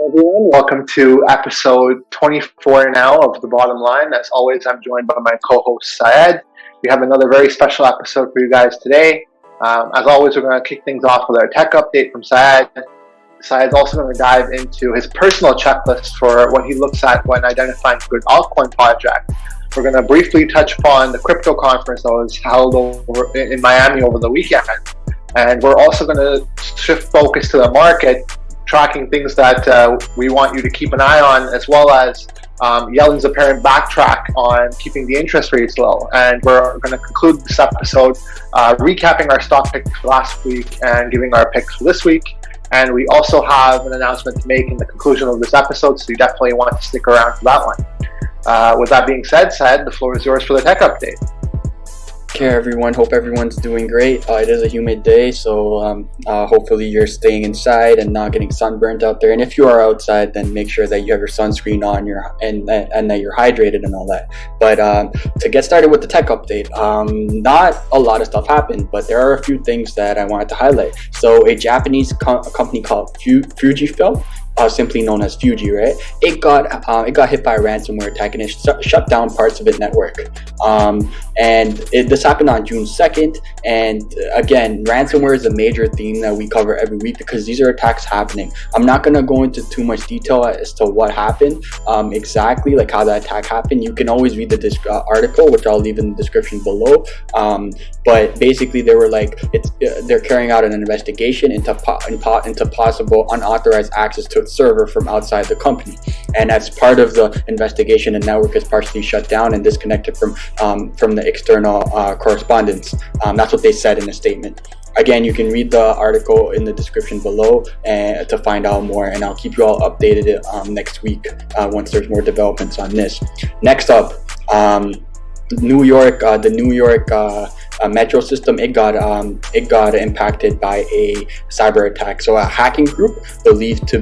Everyone, welcome to episode 24 now of The Bottom Line. As always, I'm joined by my co-host Syed. We have another very special episode for you guys today. As always, we're going to kick things off with our tech update from Syed. Syed's also going to dive into his personal checklist for what he looks at when identifying a good altcoin project. We're going to briefly touch upon the crypto conference that was held over in Miami over the weekend. And we're also going to shift focus to the market, tracking things that we want you to keep an eye on, as well as Yellen's apparent backtrack on keeping the interest rates low. And we're going to conclude this episode recapping our stock picks for last week and giving our picks for this week. And we also have an announcement to make in the conclusion of this episode, so you definitely want to stick around for that one. With that being said, Syed, the floor is yours for the tech update. Okay, everyone. Hope everyone's doing great. It is a humid day, so hopefully you're staying inside and not getting sunburnt out there. And if you are outside, then make sure that you have your sunscreen on and that you're hydrated and all that. But to get started with the tech update, not a lot of stuff happened, but there are a few things that I wanted to highlight. So a Japanese company called Fujifilm, simply known as Fuji, right? It got hit by a ransomware attack, and it shut down parts of its network. This happened on June 2nd. And again, ransomware is a major theme that we cover every week because these are attacks happening. I'm not going to go into too much detail as to what happened, exactly like how the attack happened. You can always read the article, which I'll leave in the description below. But basically, they were they're carrying out an investigation into possible unauthorized access to its server from outside the company. And as part of the investigation, the network is partially shut down and disconnected from the external correspondence. That's what they said in a statement. Again, you can read the article in the description below to find out more, and I'll keep you all updated next week once there's more developments on this. Next up, the New York metro system, it got impacted by a cyber attack. So a hacking group believed to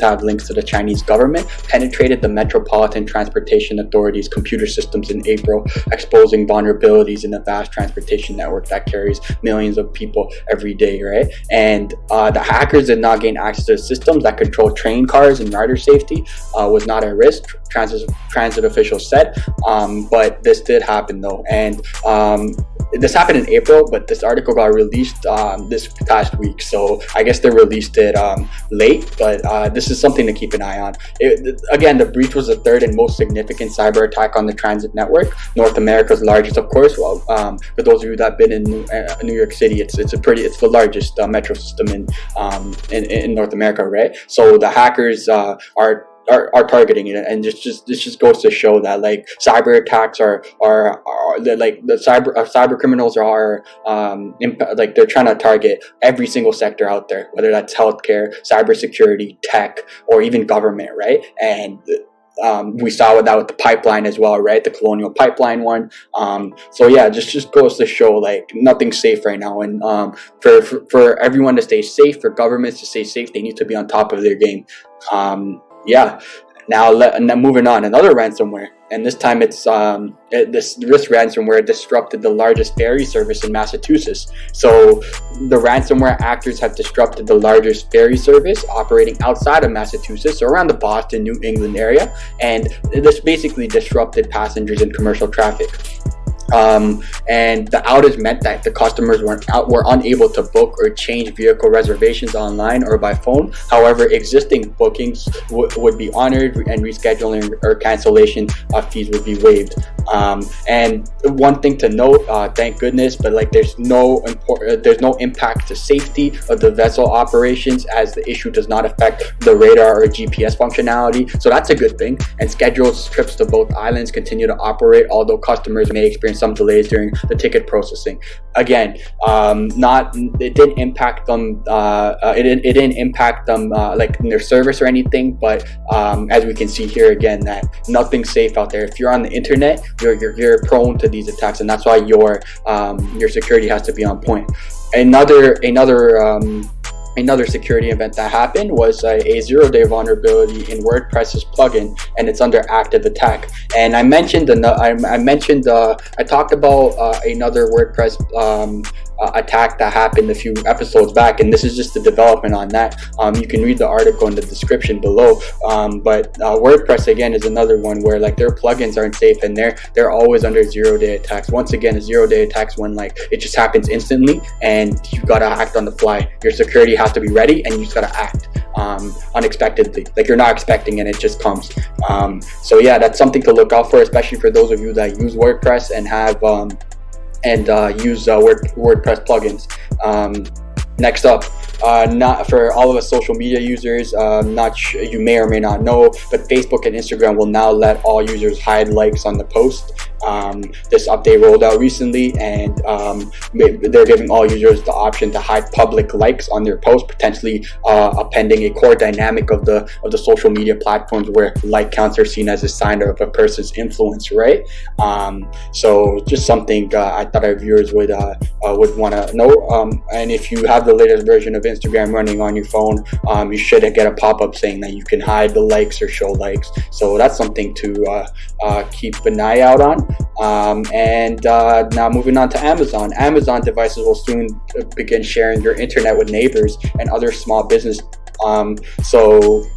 have links to the Chinese government penetrated the Metropolitan Transportation Authority's computer systems in April, exposing vulnerabilities in the vast transportation network that carries millions of people every day, right? And the hackers did not gain access to systems that control train cars, and rider safety was not at risk, transit officials said. But this did happen though, and this happened in April, but this article got released this past week, so I guess they released it late, but this is something to keep an eye on. Again, the breach was the third and most significant cyber attack on the transit network, North America's largest, of course. Well, for those of you that have been in New York City, it's the largest metro system in North America, right? So the hackers are targeting it, and this just goes to show that cyber attacks are the cyber criminals are they're trying to target every single sector out there, whether that's healthcare, cybersecurity, tech, or even government, right? And we saw that with the pipeline as well, right? The Colonial Pipeline one. So yeah, just goes to show nothing's safe right now, and for everyone to stay safe, for governments to stay safe, they need to be on top of their game. Now moving on, another ransomware, and this time it's this ransomware disrupted the largest ferry service in Massachusetts. So the ransomware actors have disrupted the largest ferry service operating outside of Massachusetts, so around the Boston, New England area, and this basically disrupted passengers and commercial traffic. And the outage meant that the customers were unable to book or change vehicle reservations online or by phone. However, existing bookings would be honored, and rescheduling or cancellation fees would be waived. And one thing to note, thank goodness, but there's no impact to safety of the vessel operations, as the issue does not affect the radar or GPS functionality. So that's a good thing. And scheduled trips to both islands continue to operate, although customers may experience some delays during the ticket processing. Again, it didn't impact them. It didn't impact them in their service or anything. But as we can see here again, that nothing's safe out there. If you're on the internet, you're prone to these attacks, and that's why your security has to be on point. Another security event that happened was a 0-day vulnerability in WordPress's plugin, and it's under active attack. And I talked about another WordPress attack that happened a few episodes back, and this is just the development on that. You can read the article in the description below. But WordPress again is another one where like their plugins aren't safe, and they're always under 0-day attacks. Once again, a 0-day attacks when like it just happens instantly, and you gotta act on the fly. Your security has to be ready, and you just gotta act unexpectedly. Like you're not expecting, and it just comes. So yeah, that's something to look out for, especially for those of you that use WordPress and have use WordPress plugins. Next up, not for all of us social media users, you may or may not know, but Facebook and Instagram will now let all users hide likes on the post. This update rolled out recently, and they're giving all users the option to hide public likes on their post, potentially appending a core dynamic of the social media platforms where like counts are seen as a sign of a person's influence, right? So just something I thought our viewers would want to know. And if you have the latest version of Instagram running on your phone, you should get a pop-up saying that you can hide the likes or show likes. So that's something to keep an eye out on. Now moving on to Amazon. Amazon devices will soon begin sharing your internet with neighbors and other small business.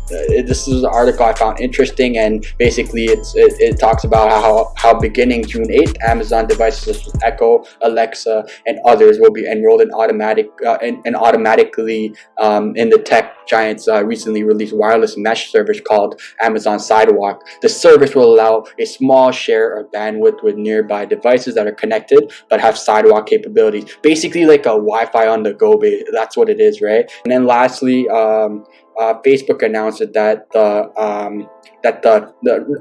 This is an article I found interesting, and basically it talks about how beginning June 8th, Amazon devices such as Echo, Alexa, and others will be enrolled in automatically in the tech giant's recently released wireless mesh service called Amazon Sidewalk. The service will allow a small share of bandwidth with nearby devices that are connected but have sidewalk capabilities. Basically like a Wi-Fi on the go, that's what it is, right? And then lastly, Facebook announced that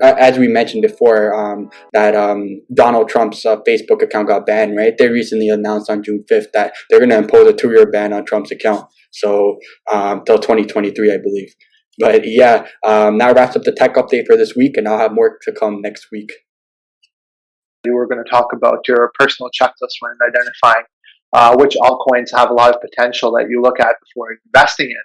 as we mentioned before, that Donald Trump's Facebook account got banned, right? They recently announced on June 5th that they're going to impose a 2-year ban on Trump's account. So till 2023, I believe. But yeah, that wraps up the tech update for this week, and I'll have more to come next week. You were going to talk about your personal checklist when identifying which altcoins have a lot of potential that you look at before investing in.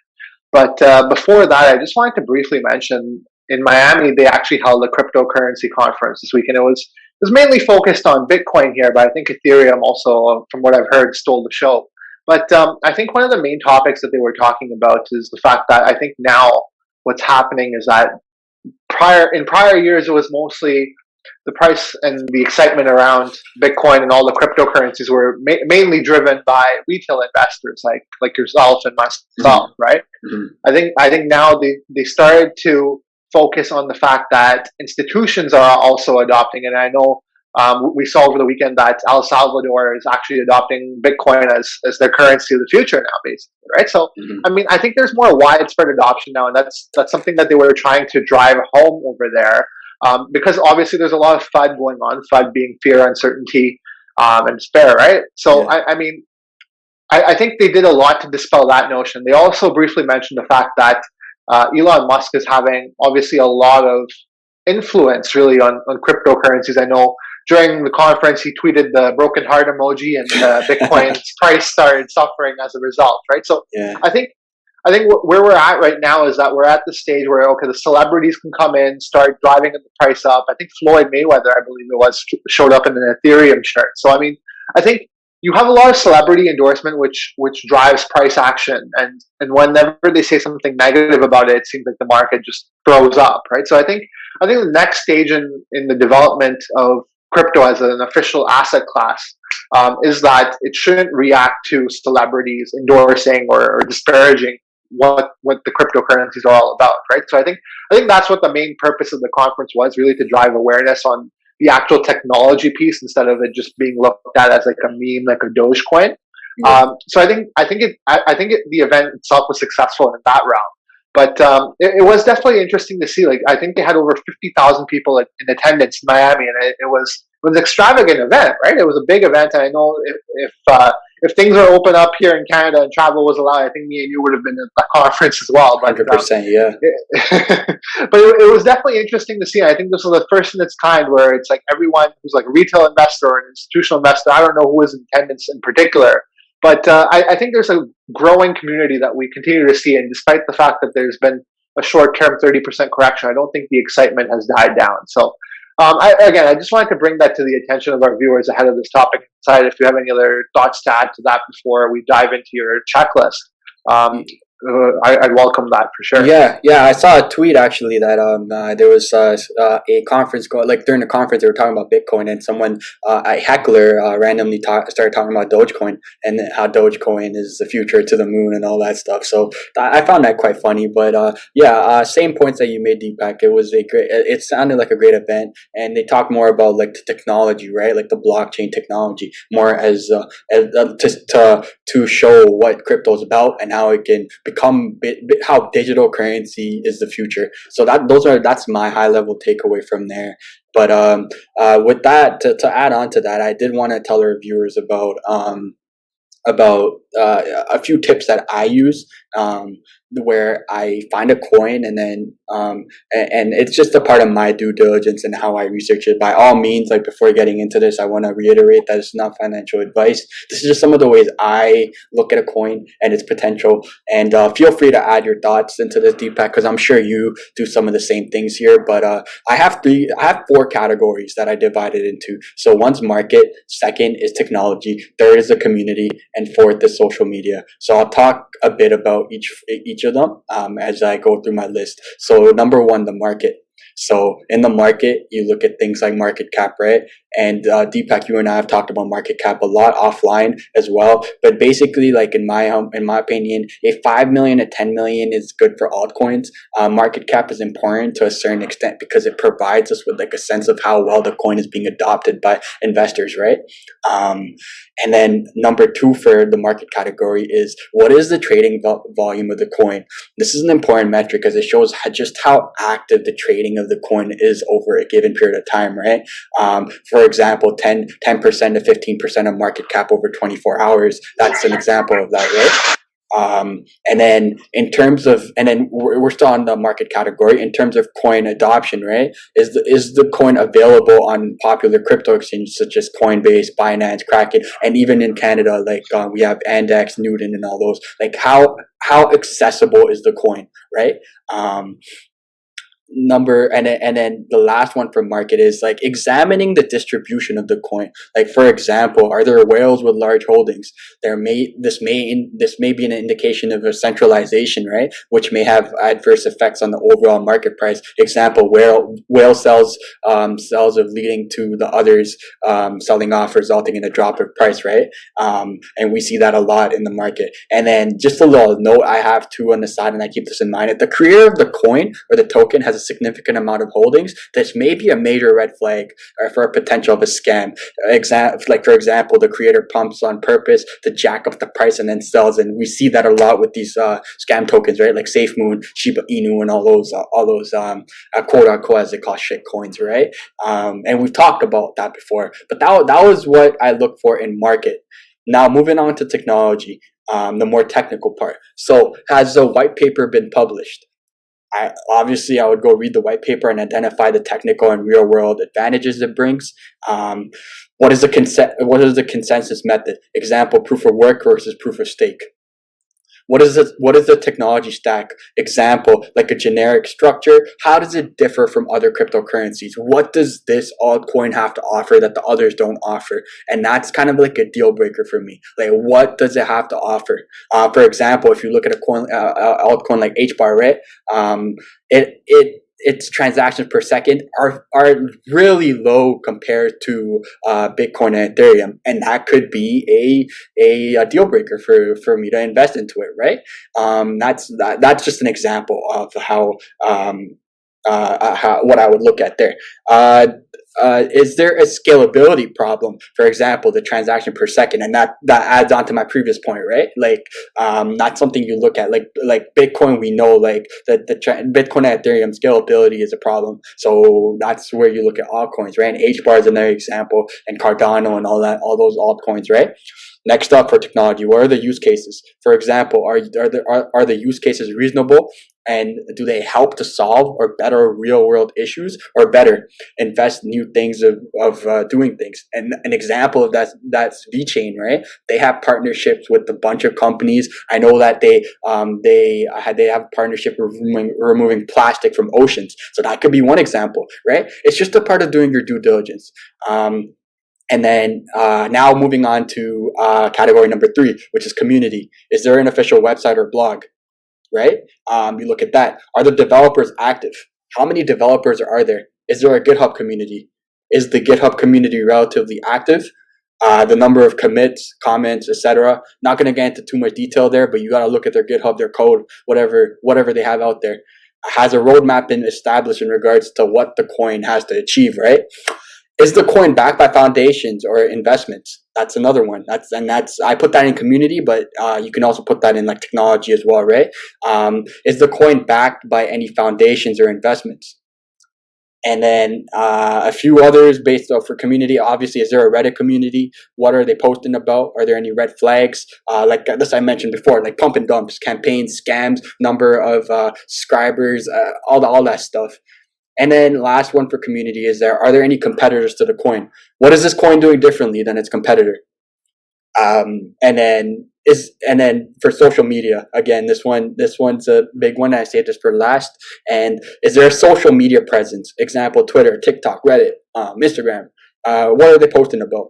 But before that, I just wanted to briefly mention in Miami, they actually held a cryptocurrency conference this week, and it was mainly focused on Bitcoin here, but I think Ethereum also, from what I've heard, stole the show. But I think one of the main topics that they were talking about is the fact that I think now what's happening is that in prior years, it was mostly the price and the excitement around Bitcoin and all the cryptocurrencies were mainly driven by retail investors like yourself and myself, right? Mm-hmm. I think now they started to focus on the fact that institutions are also adopting, and I know we saw over the weekend that El Salvador is actually adopting Bitcoin as their currency of the future now, basically, right? So, mm-hmm. I mean, I think there's more widespread adoption now, and that's something that they were trying to drive home over there. Because obviously there's a lot of FUD going on, FUD being fear, uncertainty, and despair, right? So, yeah. I think they did a lot to dispel that notion. They also briefly mentioned the fact that Elon Musk is having obviously a lot of influence really on cryptocurrencies. I know during the conference he tweeted the broken heart emoji, and Bitcoin's price started suffering as a result, right? So yeah. I think where we're at right now is that we're at the stage where, okay, the celebrities can come in, start driving the price up. I think Floyd Mayweather, I believe it was, showed up in an Ethereum shirt. So, I mean, I think you have a lot of celebrity endorsement, which drives price action. And whenever they say something negative about it, it seems like the market just throws up, right? So I think the next stage in the development of crypto as an official asset class is that it shouldn't react to celebrities endorsing or disparaging what the cryptocurrencies are all about, right? So I think that's what the main purpose of the conference was, really to drive awareness on the actual technology piece instead of it just being looked at as like a meme, like a Dogecoin. Yeah. So I think the event itself was successful in that round, but it was definitely interesting to see. Like I think they had over 50,000 people in attendance in Miami, and it was an extravagant event, right? It was a big event, and I know if things are open up here in Canada and travel was allowed, I think me and you would have been at that conference as well. 100%, yeah. But it was definitely interesting to see. I think this was the first in its kind where it's like everyone who's like a retail investor or an institutional investor, I don't know who was in attendance in particular, but I think there's a growing community that we continue to see, and despite the fact that there's been a short-term 30% correction, I don't think the excitement has died down. So I just wanted to bring that to the attention of our viewers ahead of this topic. Inside, if you have any other thoughts to add to that before we dive into your checklist, um, I'd welcome that for sure. Yeah. I saw a tweet actually that there was a conference like during the conference they were talking about Bitcoin, and someone a heckler randomly started talking about Dogecoin and how Dogecoin is the future to the moon and all that stuff. So I found that quite funny. But same points that you made, Deepak. It was a great. It sounded like a great event, and they talked more about like the technology, right? Like the blockchain technology, more as to show what crypto is about and how it can become how digital currency is the future. So that's my high level takeaway from there. But with that, to add on to that, I did want to tell our viewers about a few tips that I use, where I find a coin and then and it's just a part of my due diligence and how I research it. By all means, like before getting into this, I want to reiterate that it's not financial advice. This is just some of the ways I look at a coin and its potential. And feel free to add your thoughts into this, Deepak, because I'm sure you do some of the same things here. But I have four categories that I divided into. So one's market, second is technology, third is the community, and fourth is social media. So I'll talk a bit about each of them as I go through my list. So number one, the market. So in the market, you look at things like market cap, right? And Deepak, you and I have talked about market cap a lot offline as well. But basically, like in my opinion, if 5 million to 10 million is good for altcoins, market cap is important to a certain extent because it provides us with like a sense of how well the coin is being adopted by investors, right? And then number two for the market category is what is the trading volume of the coin? This is an important metric because it shows just how active the trading of the coin is over a given period of time, right? For example, 10% to 15% of market cap over 24 hours. That's an example of that, right? And then we're still on the market category. In terms of coin adoption, right? Is the coin available on popular crypto exchanges such as Coinbase, Binance, Kraken, and even in Canada, like we have Andex, Newton, and all those. Like how accessible is the coin, right? And then the last one for market is like examining the distribution of the coin. Like for example, are there whales with large holdings? This may be an indication of a centralization, right? Which may have adverse effects on the overall market price. Example, whale sells of leading to the others selling off, resulting in a drop of price, right? And we see that a lot in the market. And then just a little note I have too on the side, and I keep this in mind: if the creator of the coin or the token has a significant amount of holdings, this may be a major red flag for a potential of a scam. Like for example, the creator pumps on purpose to jack up the price and then sells, and we see that a lot with these scam tokens, right? Like SafeMoon, Shiba Inu, and all those quote unquote as they call shit coins, right? And we've talked about that before, but that was what I look for in market. Now moving on to technology, the more technical part. So has the white paper been published? I would go read the white paper and identify the technical and real world advantages it brings. What is the consensus method? Example, proof of work versus proof of stake. What is the technology stack? Example, like a generic structure. How does it differ from other cryptocurrencies? What does this altcoin have to offer that the others don't offer? And that's kind of like a deal breaker for me. Like, what does it have to offer? For example, if you look at a coin, altcoin like HBAR, right? Its transactions per second are really low compared to Bitcoin and Ethereum, and that could be a deal breaker for me to invest into it, right? That's just an example of how what I would look at there. Is there a scalability problem? For example, the transaction per second, and that adds on to my previous point, right? Like, not something you look at. Like Bitcoin, we know like that Bitcoin and Ethereum scalability is a problem. So that's where you look at altcoins, right? And HBAR is another example, and Cardano and all those altcoins, right? Next up for technology, what are the use cases? For example, are the use cases reasonable and do they help to solve or better real world issues, or better invest new things of doing things? And an example of that's VeChain, right? They have partnerships with a bunch of companies. I know that they have a partnership removing plastic from oceans, so that could be one example, right? It's just a part of doing your due diligence. And then now moving on to category number 3, which is community. Is there an official website or blog? Right? You look at that. Are the developers active? How many developers are there? Is there a GitHub community? Is the GitHub community relatively active? The number of commits, comments, etc. Not going to get into too much detail there, but you got to look at their GitHub, their code, whatever they have out there. Has a roadmap been established in regards to what the coin has to achieve, right? Is the coin backed by foundations or investments? That's another one. I put that in community, but you can also put that in like technology as well, right? Is the coin backed by any foundations or investments? And then a few others based off for community. Obviously, is there a Reddit community? What are they posting about? Are there any red flags? Like this I mentioned before, like pump and dumps, campaigns, scams, number of subscribers, all that stuff. And then last one for community is are there any competitors to the coin? What is this coin doing differently than its competitor? And then for social media, again, this one's a big one. I saved this for last. And is there a social media presence? Example, Twitter, TikTok, Reddit, Instagram. What are they posting about?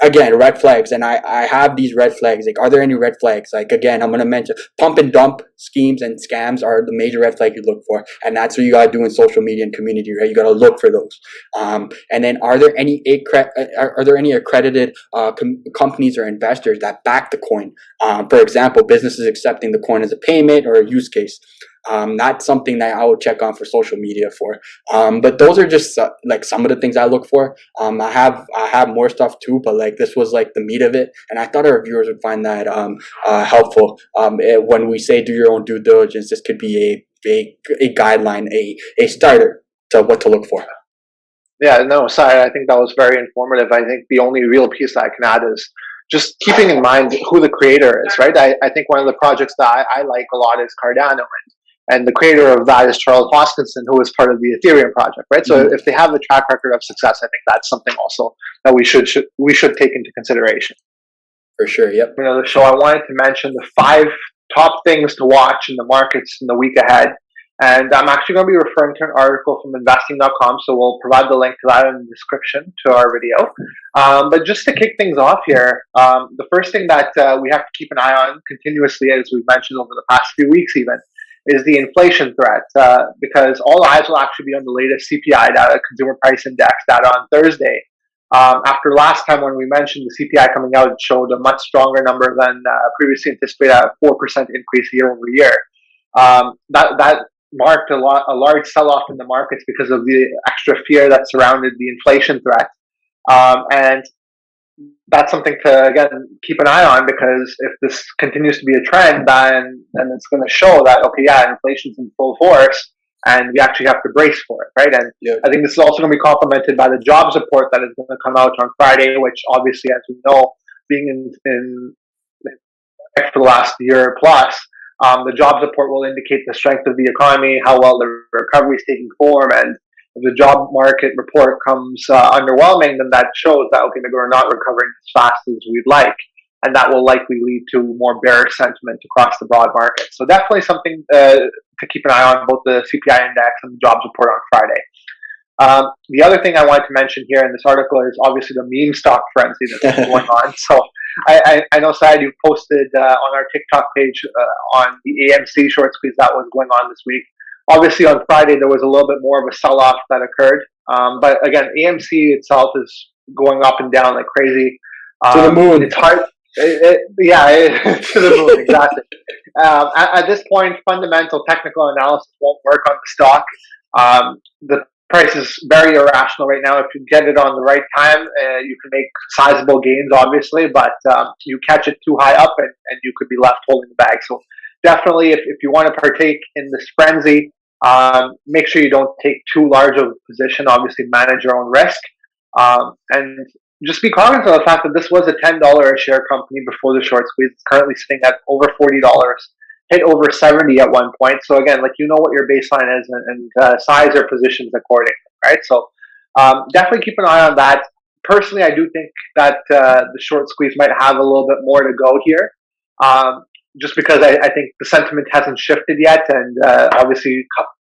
Again, red flags, and I have these red flags. Like, are there any red flags? Like, again, I'm going to mention pump and dump schemes and scams are the major red flag you look for, and that's what you got to do in social media and community, right? You got to look for those. And then, are there any accredited companies or investors that back the coin? For example, businesses accepting the coin as a payment or a use case. That's something that I would check on for social media for. But those are just like some of the things I look for. I have more stuff too, but like this was like the meat of it, and I thought our viewers would find that helpful. When we say do your own due diligence, this could be a guideline, a starter to what to look for. Yeah, no, sorry, I think that was very informative. I think the only real piece that I can add is just keeping in mind who the creator is, right? I think one of the projects that I like a lot is Cardano, and the creator of that is Charles Hoskinson, who is part of the Ethereum project, right? So if they have a track record of success, I think that's something also that we should take into consideration. For sure, yep. So I wanted to mention the 5 top things to watch in the markets in the week ahead. And I'm actually going to be referring to an article from investing.com, so we'll provide the link to that in the description to our video. But just to kick things off here, the first thing that we have to keep an eye on continuously, as we've mentioned over the past few weeks even, is the inflation threat, because all eyes will actually be on the latest CPI data, Consumer Price Index data, on Thursday. After last time when we mentioned the CPI coming out, it showed a much stronger number than previously anticipated, at a 4% increase year over year. That marked a large sell-off in the markets because of the extra fear that surrounded the inflation threat. And that's something to, again, keep an eye on, because if this continues to be a trend, then it's going to show that, okay, yeah, inflation's in full force, and we actually have to brace for it, right? And I think this is also going to be complemented by the jobs report that is going to come out on Friday, which obviously, as we know, being in for the last year plus, the jobs report will indicate the strength of the economy, how well the recovery is taking form, and if the job market report comes underwhelming, then that shows that, okay, maybe we're not recovering as fast as we'd like, and that will likely lead to more bearish sentiment across the broad market. So definitely something to keep an eye on, both the CPI index and the jobs report on Friday. The other thing I wanted to mention here in this article is obviously the meme stock frenzy that's going on. So I know, Syed, you posted on our TikTok page on the AMC short squeeze that was going on this week. Obviously, on Friday, there was a little bit more of a sell-off that occurred. But again, AMC itself is going up and down like crazy. To the moon. It's hard. To the moon, exactly. At this point, fundamental technical analysis won't work on the stock. The price is very irrational right now. If you get it on the right time, you can make sizable gains, obviously, but you catch it too high up and you could be left holding the bag. So definitely, if you want to partake in this frenzy, make sure you don't take too large of a position. Obviously, manage your own risk. And just be cognizant of the fact that this was a $10 a share company before the short squeeze. It's currently sitting at over $40. hit over 70 at one point. So again, like, you know what your baseline is, and size your positions accordingly, right? So definitely keep an eye on that. Personally, I do think that the short squeeze might have a little bit more to go here, just because I think the sentiment hasn't shifted yet, and obviously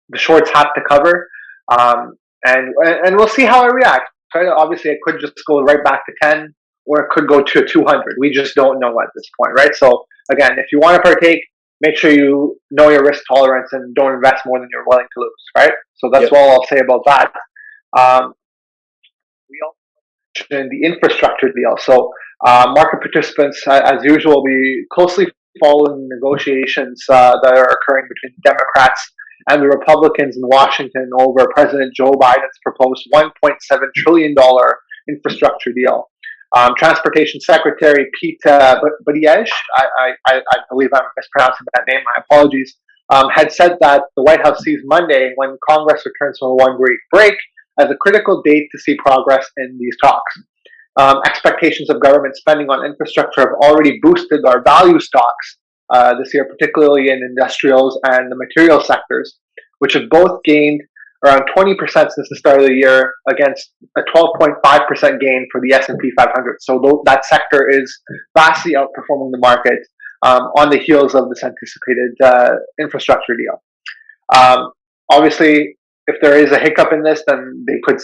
the shorts have to cover, and we'll see how it reacts. Right? Obviously, it could just go right back to 10, or it could go to 200. We just don't know at this point, right? So again, if you want to partake, make sure you know your risk tolerance and don't invest more than you're willing to lose, right? So that's all I'll say about that. We also mentioned the infrastructure deal. So market participants, as usual, will be closely following negotiations that are occurring between the Democrats and the Republicans in Washington over President Joe Biden's proposed $1.7 trillion infrastructure deal. Transportation Secretary Pete Buttigieg, I believe I'm mispronouncing that name, my apologies, had said that the White House sees Monday, when Congress returns from a one-week break, as a critical date to see progress in these talks. Expectations of government spending on infrastructure have already boosted our value stocks this year, particularly in industrials and the material sectors, which have both gained around 20% since the start of the year, against a 12.5% gain for the S&P 500. So that sector is vastly outperforming the market on the heels of this anticipated infrastructure deal. Obviously, if there is a hiccup in this, then they could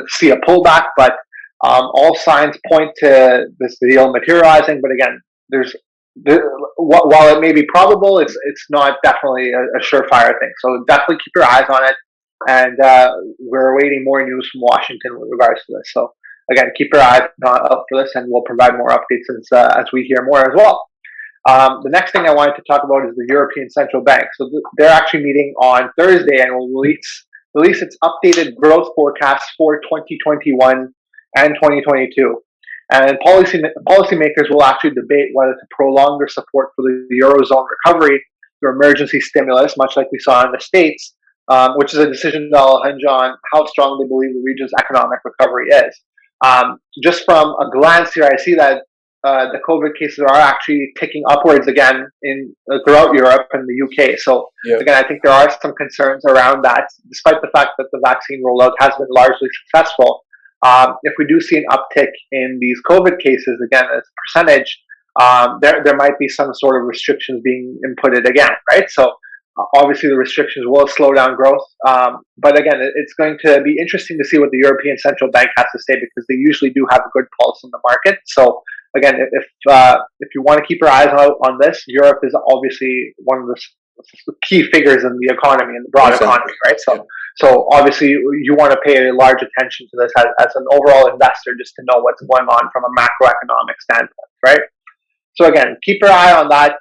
see a pullback, but all signs point to this deal materializing. But again, while it may be probable, it's not definitely a surefire thing. So definitely keep your eyes on it. And we're awaiting more news from Washington with regards to this. So again, keep your eyes out for this, and we'll provide more updates as we hear more as well. The next thing I wanted to talk about is the European Central Bank. So they're actually meeting on Thursday and will release its updated growth forecast for 2021 and 2022. And policymakers will actually debate whether to prolong their support for the Eurozone recovery through emergency stimulus, much like we saw in the States, which is a decision that will hinge on how strong they believe the region's economic recovery is. Just from a glance here, I see that the COVID cases are actually ticking upwards again throughout Europe and the UK. So again, I think there are some concerns around that, despite the fact that the vaccine rollout has been largely successful. If we do see an uptick in these COVID cases, again, as a percentage, there might be some sort of restrictions being inputted again, right? So obviously the restrictions will slow down growth. But again, it's going to be interesting to see what the European Central Bank has to say, because they usually do have a good pulse on the market. So again, if you want to keep your eyes out on this, Europe is obviously one of the key figures in the economy, in the broad economy, right? So obviously you want to pay large attention to this as an overall investor, just to know what's going on from a macroeconomic standpoint, right? So again, keep your eye on that.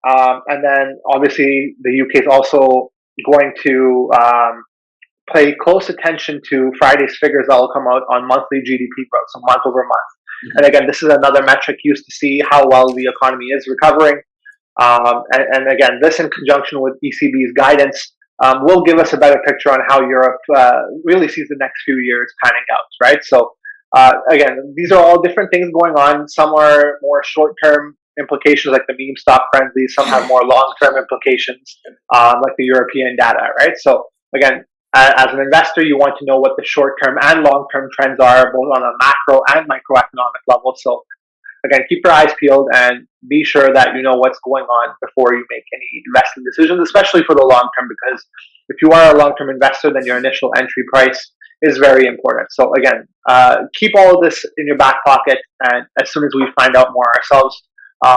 And then obviously the UK is also going to pay close attention to Friday's figures that will come out on monthly GDP growth, so month over month. Mm-hmm. And again, this is another metric used to see how well the economy is recovering. And again, this in conjunction with ECB's guidance will give us a better picture on how Europe really sees the next few years panning out, right? So again, these are all different things going on. Some are more short-term implications, like the meme stock frenzy. Some have more long-term implications, like the European data, right? So again, as an investor, you want to know what the short-term and long-term trends are, both on a macro and microeconomic level. So again, keep your eyes peeled and be sure that you know what's going on before you make any investing decisions, especially for the long term, because if you are a long-term investor, then your initial entry price is very important. So again, keep all of this in your back pocket, and as soon as we find out more ourselves,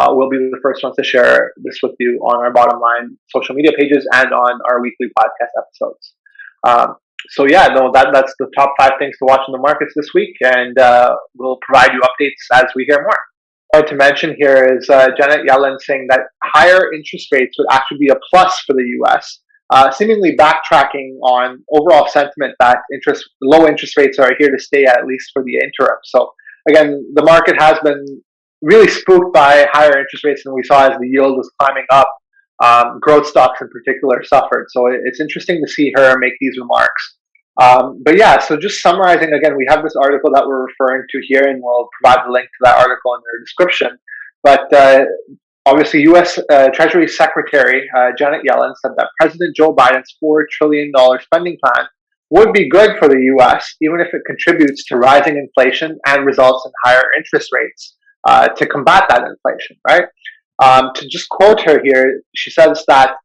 we'll be the first ones to share this with you on our Bottom Line social media pages and on our weekly podcast episodes. So yeah, no, that's the top 5 things to watch in the markets this week, and we'll provide you updates as we hear more. What I want to mention here is Janet Yellen saying that higher interest rates would actually be a plus for the U.S., seemingly backtracking on overall sentiment that low interest rates are here to stay, at least for the interim. So again, the market has been really spooked by higher interest rates than we saw as the yield was climbing up. Growth stocks in particular suffered. So it's interesting to see her make these remarks. But yeah, so just summarizing again, we have this article that we're referring to here, and we'll provide the link to that article in the description. But obviously, U.S. Treasury Secretary Janet Yellen said that President Joe Biden's $4 trillion spending plan would be good for the U.S., even if it contributes to rising inflation and results in higher interest rates to combat that inflation, right? To just quote her here, she says that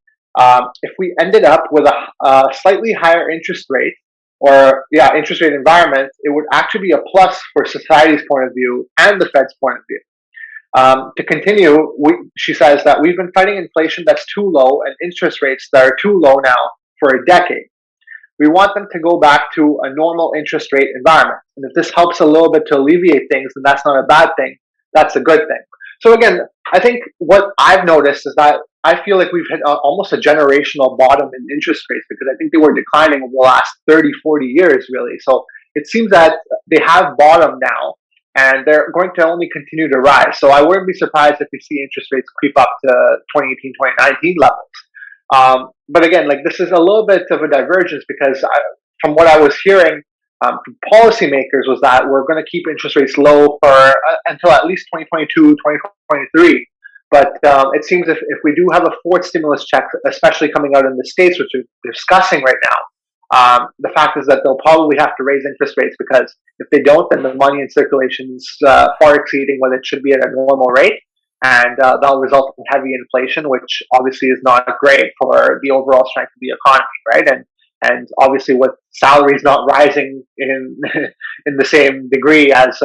if we ended up with a slightly higher interest rate, interest rate environment, it would actually be a plus for society's point of view and the Fed's point of view. To continue, she says that we've been fighting inflation that's too low and interest rates that are too low now for a decade. We want them to go back to a normal interest rate environment. And if this helps a little bit to alleviate things, then that's not a bad thing. That's a good thing. So again, I think what I've noticed is that I feel like we've hit almost a generational bottom in interest rates, because I think they were declining over the last 30, 40 years, really. So it seems that they have bottomed now, and they're going to only continue to rise. So I wouldn't be surprised if we see interest rates creep up to 2018, 2019 levels. But again, like, this is a little bit of a divergence, because from what I was hearing from policymakers was that we're going to keep interest rates low for until at least 2022, 2023. But it seems if we do have a fourth stimulus check, especially coming out in the States, which we're discussing right now, the fact is that they'll probably have to raise interest rates, because if they don't, then the money in circulation is far exceeding what it should be at a normal rate. And that'll result in heavy inflation, which obviously is not great for the overall strength of the economy, right? And obviously, with salaries not rising in in the same degree as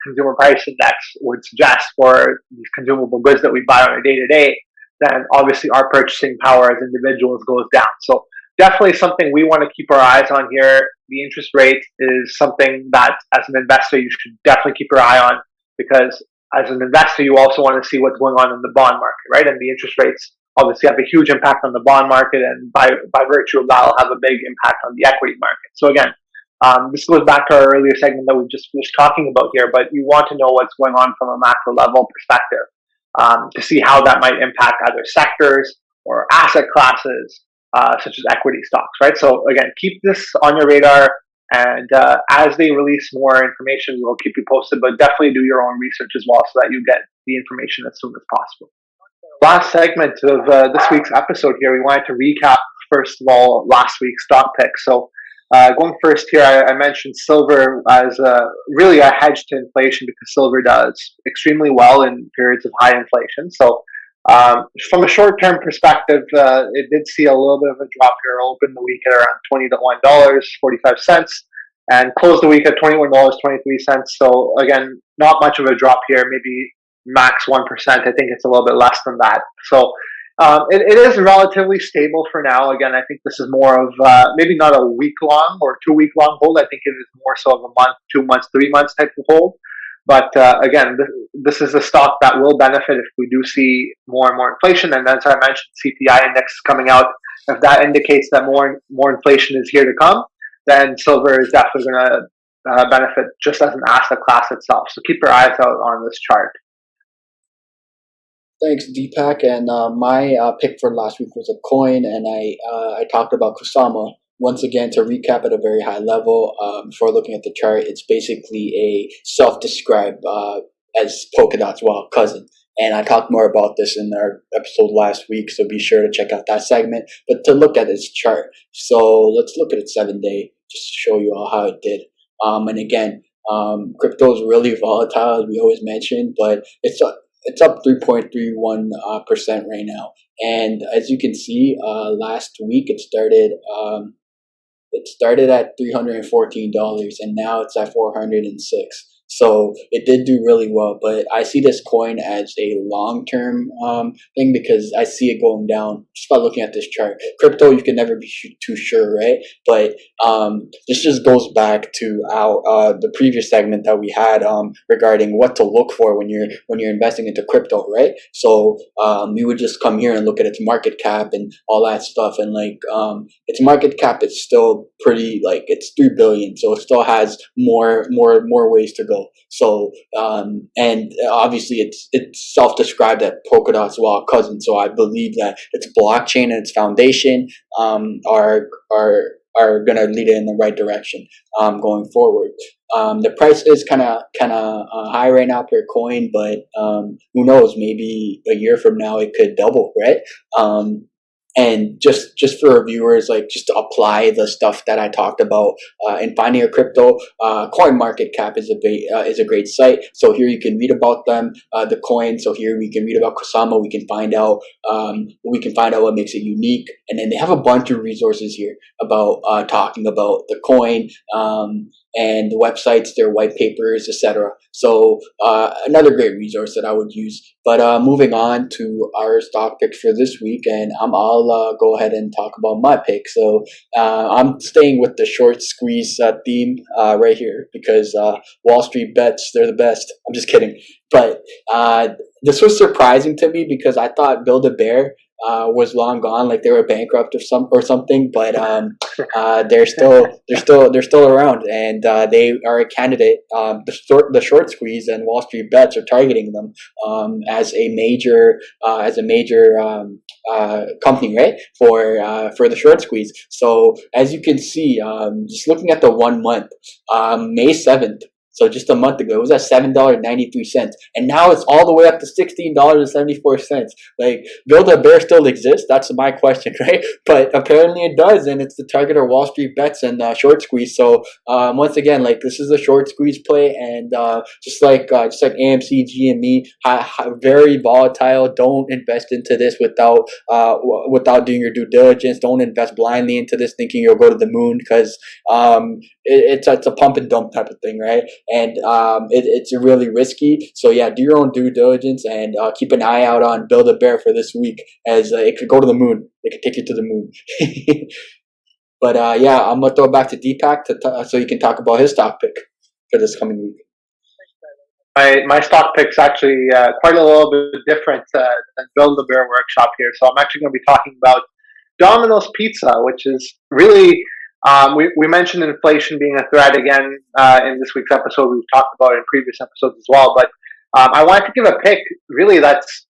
consumer price index would suggest for these consumable goods that we buy on a day-to-day, then obviously our purchasing power as individuals goes down. So definitely something we want to keep our eyes on here. The interest rate is something that, as an investor, you should definitely keep your eye on, because as an investor, you also want to see what's going on in the bond market, right? And the interest rates obviously have a huge impact on the bond market, and by virtue of that, will have a big impact on the equity market. So again, this goes back to our earlier segment that we just finished talking about here, but you want to know what's going on from a macro level perspective to see how that might impact either sectors or asset classes, such as equity stocks, right? So again, keep this on your radar. And as they release more information, we'll keep you posted, but definitely do your own research as well, so that you get the information as soon as possible. Last segment of this week's episode here, we wanted to recap, first of all, last week's stock picks. So going first here, I mentioned silver as really a hedge to inflation, because silver does extremely well in periods of high inflation. So from a short-term perspective, it did see a little bit of a drop here. Opened the week at around $21.45 and closed the week at $21.23. So again, not much of a drop here, maybe max 1%. I think it's a little bit less than that. So it is relatively stable for now. Again, I think this is more of maybe not a week-long or 2-week-long hold. I think it is more so of a month, 2 months, 3 months type of hold. But again, this is a stock that will benefit if we do see more and more inflation. And as I mentioned, CPI index is coming out. If that indicates that more inflation is here to come, then silver is definitely going to benefit just as an asset class itself. So keep your eyes out on this chart. Thanks, Deepak. And my pick for last week was a coin, and I talked about Kusama. Once again, to recap at a very high level, before looking at the chart, it's basically a self-described as Polkadot's wild cousin. And I talked more about this in our episode last week, so be sure to check out that segment. But to look at this chart, so let's look at it 7-day, just to show you all how it did. And again, crypto is really volatile, as we always mention, but it's up 3.31% right now. And as you can see, last week it started at $314, and now it's at $406. So it did do really well, but I see this coin as a long-term thing, because I see it going down just by looking at this chart. Crypto, you can never be too sure, right? But this just goes back to our the previous segment that we had regarding what to look for when you're investing into crypto, right? So we would just come here and look at its market cap and all that stuff, and like its market cap is still pretty, like, it's 3 billion, so it still has more ways to go. So and obviously it's self-described as Polkadot's wild cousin. So I believe that its blockchain and its foundation are are going to lead it in the right direction going forward. The price is kind of high right now per coin, but who knows? Maybe a year from now it could double, right? And just for our viewers, like just to apply the stuff that I talked about in finding a crypto, CoinMarketCap is a great site. So here you can read about them, the coin. So here we can read about Kusama. We can find out what makes it unique, and then they have a bunch of resources here about talking about the coin. And the websites, their white papers, etc. So another great resource that I would use. But moving on to our stock picks for this week, and I'll go ahead and talk about my pick. So I'm staying with the short squeeze theme right here because Wall Street bets, they're the best. I'm just kidding. But this was surprising to me because I thought Build-A-Bear was long gone, like they were bankrupt or something, but they're still around, and they are a candidate. The short squeeze and Wall Street bets are targeting them as a major company, right, for the short squeeze. So as you can see, just looking at the 1 month, May 7th. So just a month ago, it was at $7.93, and now it's all the way up to $16.74. Like, Build-A-Bear still exists? That's my question, right? But apparently it does, and it's the target of Wall Street bets and short squeeze. So once again, like, this is a short squeeze play, and just like AMC, GME, very volatile. Don't invest into this without doing your due diligence. Don't invest blindly into this thinking you'll go to the moon, because it's a pump and dump type of thing, right? And it's really risky. So yeah, do your own due diligence and keep an eye out on Build-A-Bear for this week, as it could go to the moon. It could take you to the moon. But yeah, I'm gonna throw it back to Deepak so you can talk about his stock pick for this coming week. My stock pick's actually quite a little bit different than Build-A-Bear Workshop here. So I'm actually going to be talking about Dominos Pizza, which is really we mentioned inflation being a threat again in this week's episode. We've talked about it in previous episodes as well. But I wanted to give a pick really that's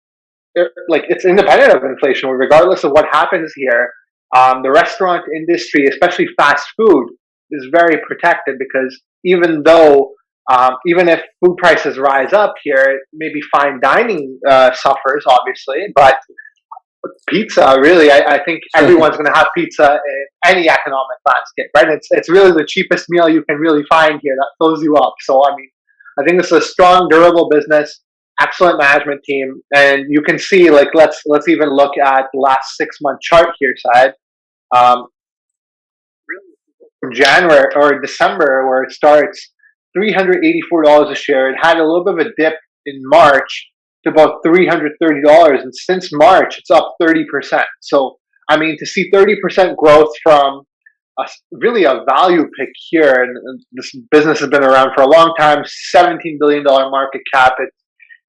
like it's independent of inflation, regardless of what happens here. The restaurant industry, especially fast food, is very protected because even if food prices rise up here, maybe fine dining suffers, obviously, but pizza, really, I think everyone's going to have pizza in any economic landscape, right? It's really the cheapest meal you can really find here that fills you up. So, I mean, I think this is a strong, durable business, excellent management team, and you can see, like, let's even look at the last 6-month chart here, Syed. From January or December, where it starts, $384 a share. It had a little bit of a dip in March to about $330, and since March it's up 30%. So I mean, to see 30% growth from really a value pick here, and this business has been around for a long time, $17 billion market cap.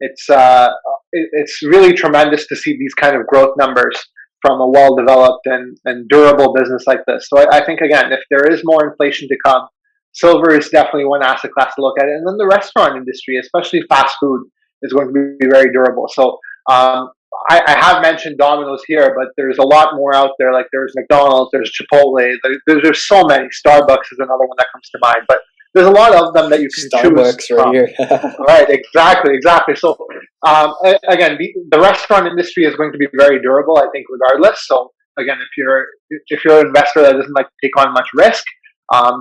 It's really tremendous to see these kind of growth numbers from a well-developed and durable business like this. So I think, again, if there is more inflation to come, silver is definitely one asset class to look at. And then the restaurant industry, especially fast food, is going to be very durable. So I have mentioned Domino's here, but there's a lot more out there. Like there's McDonald's, there's Chipotle, there's so many. Starbucks is another one that comes to mind. But there's a lot of them that you can Starbucks choose from. right here. Right, exactly. So again, the restaurant industry is going to be very durable, I think, regardless. So again, if you're an investor that doesn't like to take on much risk,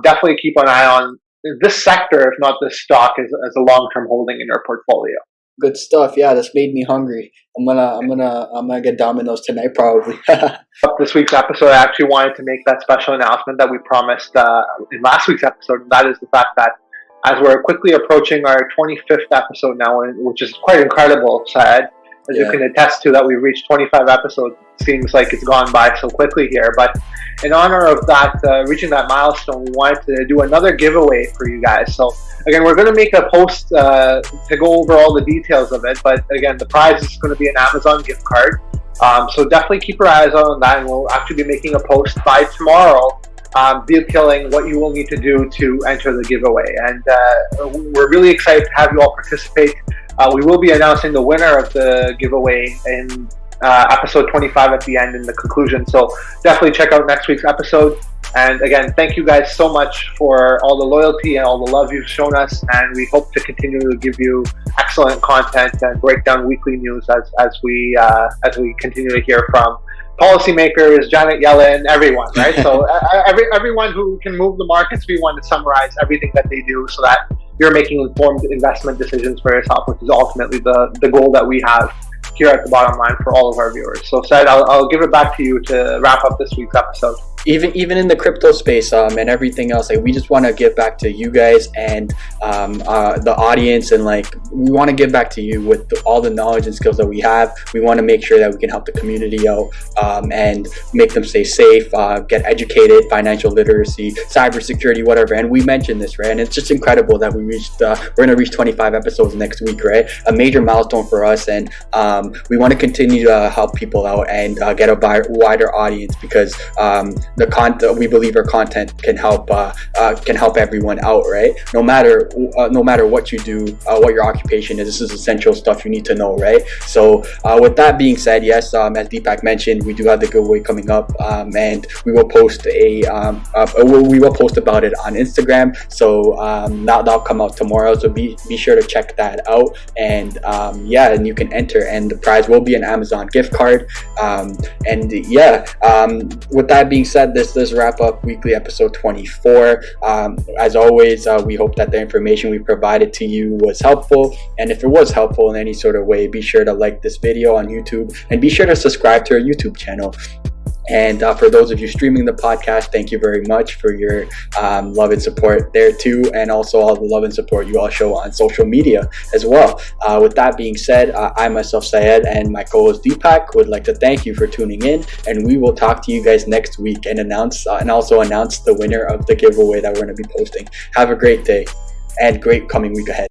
definitely keep an eye on this sector, if not this stock, as a long-term holding in your portfolio. Good stuff. Yeah, this made me hungry. I'm gonna get Domino's tonight probably. This week's episode, I actually wanted to make that special announcement that we promised in last week's episode, and that is the fact that as we're quickly approaching our 25th episode now, which is quite incredible, Syed, as you can attest to, that we've reached 25 episodes. It seems like it's gone by so quickly here, but in honor of that, reaching that milestone, we wanted to do another giveaway for you guys. So again, we're going to make a post to go over all the details of it, but again, the prize is going to be an Amazon gift card. So definitely keep your eyes on that, and we'll actually be making a post by tomorrow detailing what you will need to do to enter the giveaway. And we're really excited to have you all participate. We will be announcing the winner of the giveaway in episode 25 at the end in the conclusion. So definitely check out next week's episode. And again, thank you guys so much for all the loyalty and all the love you've shown us. And we hope to continue to give you excellent content and break down weekly news as we continue to hear from policymakers, Janet Yellen, everyone, right? So everyone who can move the markets, we want to summarize everything that they do so that you're making informed investment decisions for yourself, which is ultimately the goal that we have here at the Bottom Line for all of our viewers. So Syed, I'll give it back to you to wrap up this week's episode. Even in the crypto space and everything else, like, we just want to give back to you guys and the audience, and like, we want to give back to you with all the knowledge and skills that we have. We want to make sure that we can help the community out and make them stay safe, get educated, financial literacy, cybersecurity, whatever. And we mentioned this, right? And it's just incredible that we reached we're going to reach 25 episodes next week, right? A major milestone for us, and we want to continue to help people out and get a wider audience, because the content, we believe our content can help everyone out, right? No matter what you do, what your occupation is, this is essential stuff you need to know, right? So with that being said, yes, as Deepak mentioned, we do have the giveaway coming up, and we will post we will post about it on Instagram. So that'll come out tomorrow. So be sure to check that out, and and you can enter, and the prize will be an Amazon gift card. With that being said, this does wrap up weekly episode 24. As always, we hope that the information we provided to you was helpful, and if it was helpful in any sort of way, be sure to like this video on YouTube, and be sure to subscribe to our YouTube channel. And for those of you streaming the podcast, thank you very much for your love and support there too, and also all the love and support you all show on social media as well. With that being said, I myself, Syed, and my co-host Deepak would like to thank you for tuning in, and we will talk to you guys next week and announce the winner of the giveaway that we're going to be posting. Have a great day and great coming week ahead.